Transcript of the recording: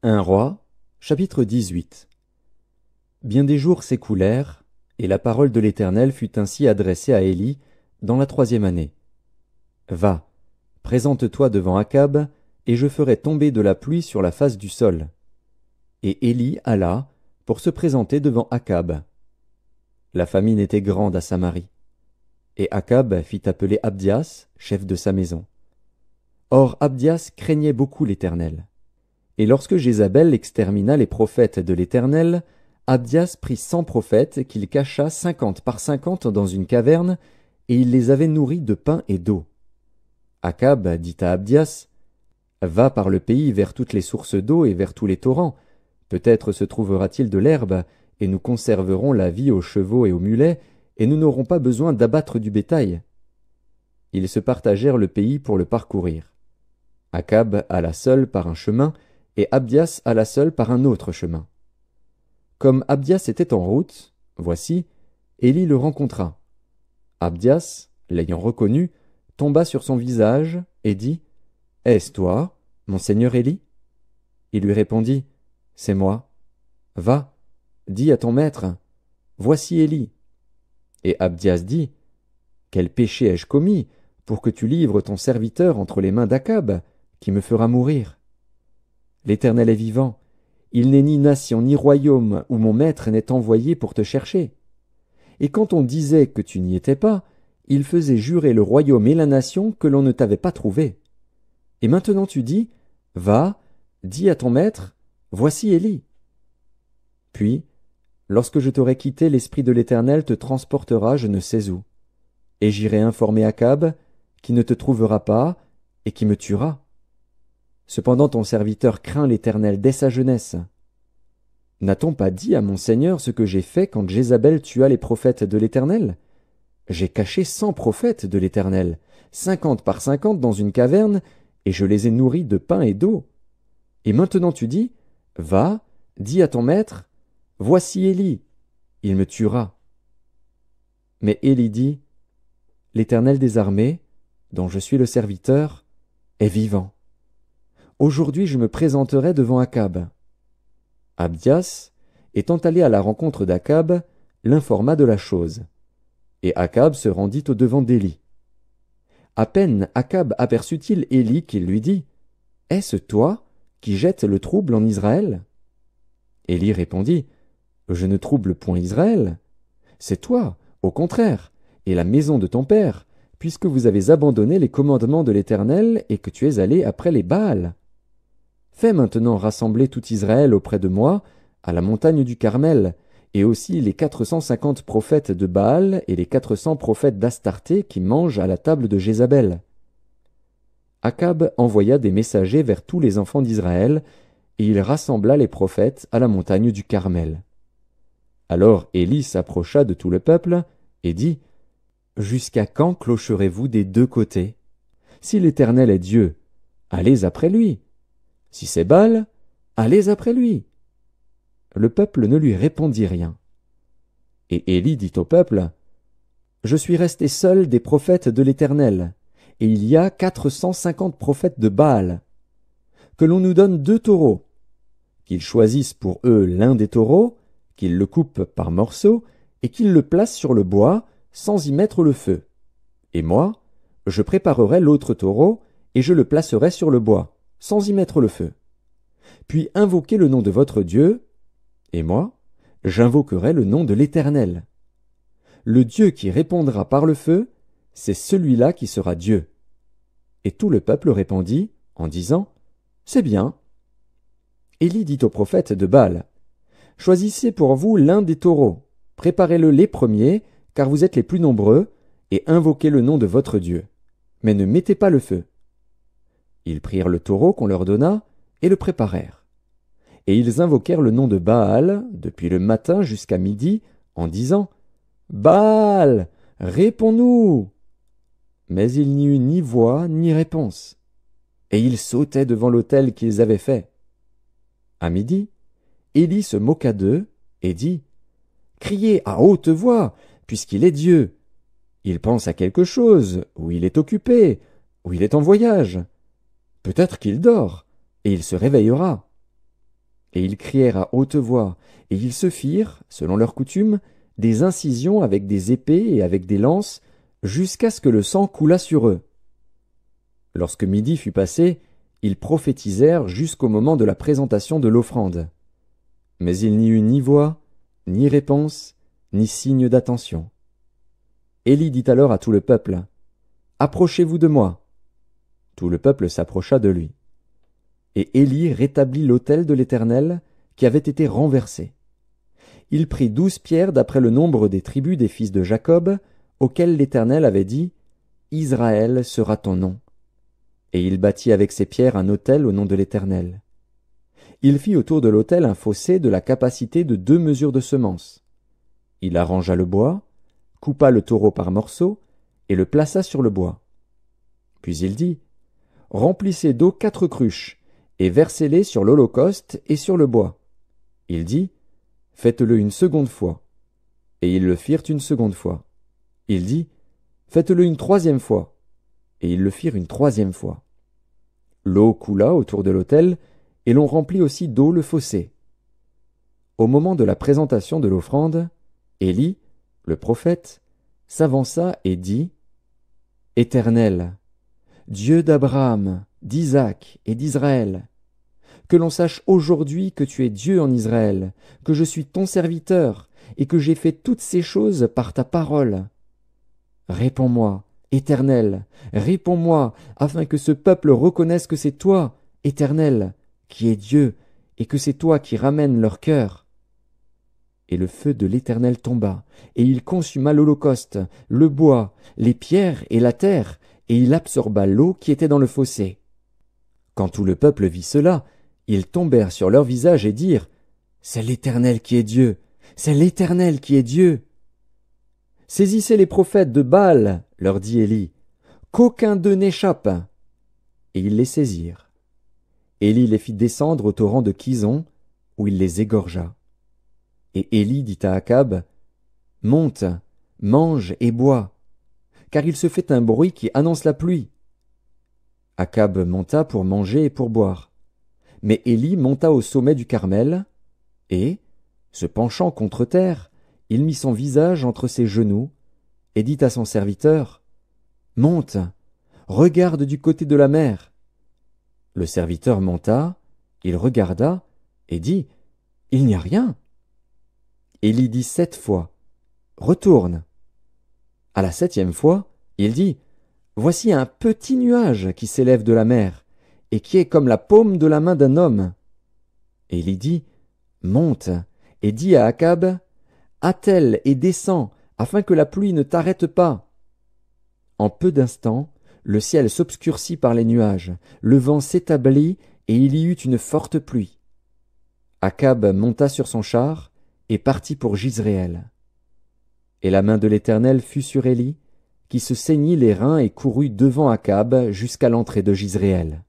1 Roi, chapitre 18. Bien des jours s'écoulèrent, et la parole de l'Éternel fut ainsi adressée à Élie dans la 3e année. Va, présente-toi devant Akab, et je ferai tomber de la pluie sur la face du sol. Et Élie alla pour se présenter devant Akab. La famine était grande à Samarie. Et Akab fit appeler Abdias, chef de sa maison. Or Abdias craignait beaucoup l'Éternel. Et lorsque Jézabel extermina les prophètes de l'Éternel, Abdias prit 100 prophètes qu'il cacha 50 par 50 dans une caverne, et il les avait nourris de pain et d'eau. Akab dit à Abdias, « Va par le pays vers toutes les sources d'eau et vers tous les torrents. Peut-être se trouvera-t-il de l'herbe, et nous conserverons la vie aux chevaux et aux mulets, et nous n'aurons pas besoin d'abattre du bétail. » Ils se partagèrent le pays pour le parcourir. Akab alla seul par un chemin, et Abdias alla seul par un autre chemin. Comme Abdias était en route, voici, Élie le rencontra. Abdias, l'ayant reconnu, tomba sur son visage et dit, « Est-ce toi, mon seigneur Élie ?» Il lui répondit, « C'est moi. Va, dis à ton maître, voici Élie. » Et Abdias dit, « Quel péché ai-je commis pour que tu livres ton serviteur entre les mains d'Akab, qui me fera mourir ? L'Éternel est vivant, il n'est ni nation ni royaume où mon maître n'est envoyé pour te chercher. Et quand on disait que tu n'y étais pas, il faisait jurer le royaume et la nation que l'on ne t'avait pas trouvé. Et maintenant tu dis, va, dis à ton maître, voici Élie. Puis, lorsque je t'aurai quitté, l'Esprit de l'Éternel te transportera je ne sais où. Et j'irai informer Akab, qui ne te trouvera pas, et qui me tuera. Cependant ton serviteur craint l'Éternel dès sa jeunesse. N'a-t-on pas dit à mon Seigneur ce que j'ai fait quand Jézabel tua les prophètes de l'Éternel? J'ai caché 100 prophètes de l'Éternel, 50 par 50 dans une caverne, et je les ai nourris de pain et d'eau. Et maintenant tu dis, va, dis à ton maître, voici Élie, il me tuera. Mais Élie dit, l'Éternel des armées, dont je suis le serviteur, est vivant. Aujourd'hui je me présenterai devant Akab. Abdias, étant allé à la rencontre d'Akab, l'informa de la chose. Et Akab se rendit au-devant d'Élie. À peine Akab aperçut-il Élie qu'il lui dit, « Est-ce toi qui jettes le trouble en Israël ?» Élie répondit, « Je ne trouble point Israël. C'est toi, au contraire, et la maison de ton père, puisque vous avez abandonné les commandements de l'Éternel et que tu es allé après les Baals. Fais maintenant rassembler tout Israël auprès de moi, à la montagne du Carmel, et aussi les 450 prophètes de Baal et les 400 prophètes d'Astarté qui mangent à la table de Jézabel. » Akab envoya des messagers vers tous les enfants d'Israël, et il rassembla les prophètes à la montagne du Carmel. Alors Élie s'approcha de tout le peuple, et dit, « Jusqu'à quand clocherez-vous des deux côtés? Si l'Éternel est Dieu, allez après lui. Si c'est Baal, allez après lui. » Le peuple ne lui répondit rien. Et Élie dit au peuple, « Je suis resté seul des prophètes de l'Éternel, et il y a 450 prophètes de Baal. Que l'on nous donne 2 taureaux, qu'ils choisissent pour eux l'un des taureaux, qu'ils le coupent par morceaux, et qu'ils le placent sur le bois, sans y mettre le feu. Et moi, je préparerai l'autre taureau, et je le placerai sur le bois, sans y mettre le feu. Puis invoquez le nom de votre Dieu, et moi, j'invoquerai le nom de l'Éternel. Le Dieu qui répondra par le feu, c'est celui-là qui sera Dieu. » Et tout le peuple répondit, en disant, « C'est bien. » Élie dit aux prophètes de Baal, « Choisissez pour vous l'un des taureaux, préparez-le les premiers, car vous êtes les plus nombreux, et invoquez le nom de votre Dieu. Mais ne mettez pas le feu. » Ils prirent le taureau qu'on leur donna, et le préparèrent. Et ils invoquèrent le nom de Baal, depuis le matin jusqu'à midi, en disant, « Baal, réponds-nous !» Mais il n'y eut ni voix ni réponse. Et ils sautaient devant l'autel qu'ils avaient fait. À midi, Élie se moqua d'eux, et dit, « Criez à haute voix, puisqu'il est Dieu. Il pense à quelque chose, ou il est occupé, ou il est en voyage. Peut-être qu'il dort, et il se réveillera. » Et ils crièrent à haute voix, et ils se firent, selon leur coutume, des incisions avec des épées et avec des lances, jusqu'à ce que le sang coulât sur eux. Lorsque midi fut passé, ils prophétisèrent jusqu'au moment de la présentation de l'offrande. Mais il n'y eut ni voix, ni réponse, ni signe d'attention. Élie dit alors à tout le peuple, « Approchez-vous de moi. » Tout le peuple s'approcha de lui. Et Élie rétablit l'autel de l'Éternel qui avait été renversé. Il prit 12 pierres d'après le nombre des tribus des fils de Jacob, auxquelles l'Éternel avait dit, « Israël sera ton nom. » Et il bâtit avec ces pierres un autel au nom de l'Éternel. Il fit autour de l'autel un fossé de la capacité de 2 mesures de semences. Il arrangea le bois, coupa le taureau par morceaux, et le plaça sur le bois. Puis il dit, « Remplissez d'eau 4 cruches, et versez-les sur l'holocauste et sur le bois. » Il dit, « Faites-le une seconde fois. » Et ils le firent une seconde fois. Il dit, « Faites-le une 3e fois. » Et ils le firent une 3e fois. L'eau coula autour de l'autel, et l'on remplit aussi d'eau le fossé. Au moment de la présentation de l'offrande, Élie, le prophète, s'avança et dit, « Éternel, Dieu d'Abraham, d'Isaac et d'Israël, que l'on sache aujourd'hui que tu es Dieu en Israël, que je suis ton serviteur, et que j'ai fait toutes ces choses par ta parole. Réponds-moi, Éternel, réponds-moi, afin que ce peuple reconnaisse que c'est toi, Éternel, qui es Dieu, et que c'est toi qui ramènes leur cœur. » Et le feu de l'Éternel tomba, et il consuma l'holocauste, le bois, les pierres et la terre, et il absorba l'eau qui était dans le fossé. Quand tout le peuple vit cela, ils tombèrent sur leurs visages et dirent, « C'est l'Éternel qui est Dieu, c'est l'Éternel qui est Dieu. » « Saisissez les prophètes de Baal, leur dit Élie, qu'aucun d'eux n'échappe. » Et ils les saisirent. Élie les fit descendre au torrent de Kison, où il les égorgea. Et Élie dit à Akab, « Monte, mange et bois, car il se fait un bruit qui annonce la pluie. » Akab monta pour manger et pour boire. Mais Élie monta au sommet du Carmel, et, se penchant contre terre, il mit son visage entre ses genoux, et dit à son serviteur, « Monte, regarde du côté de la mer. » Le serviteur monta, il regarda, et dit, « Il n'y a rien. » Élie dit 7 fois, « Retourne. » À la 7e fois, il dit, « Voici un petit nuage qui s'élève de la mer, et qui est comme la paume de la main d'un homme. » Élie dit, « Monte, et dis à Akab, « Attelle et descends, afin que la pluie ne t'arrête pas. » En peu d'instants, le ciel s'obscurcit par les nuages, le vent s'établit, et il y eut une forte pluie. Akab monta sur son char, et partit pour Jizréel. Et la main de l'Éternel fut sur Élie, qui se ceignit les reins et courut devant Akab jusqu'à l'entrée de Jizréel.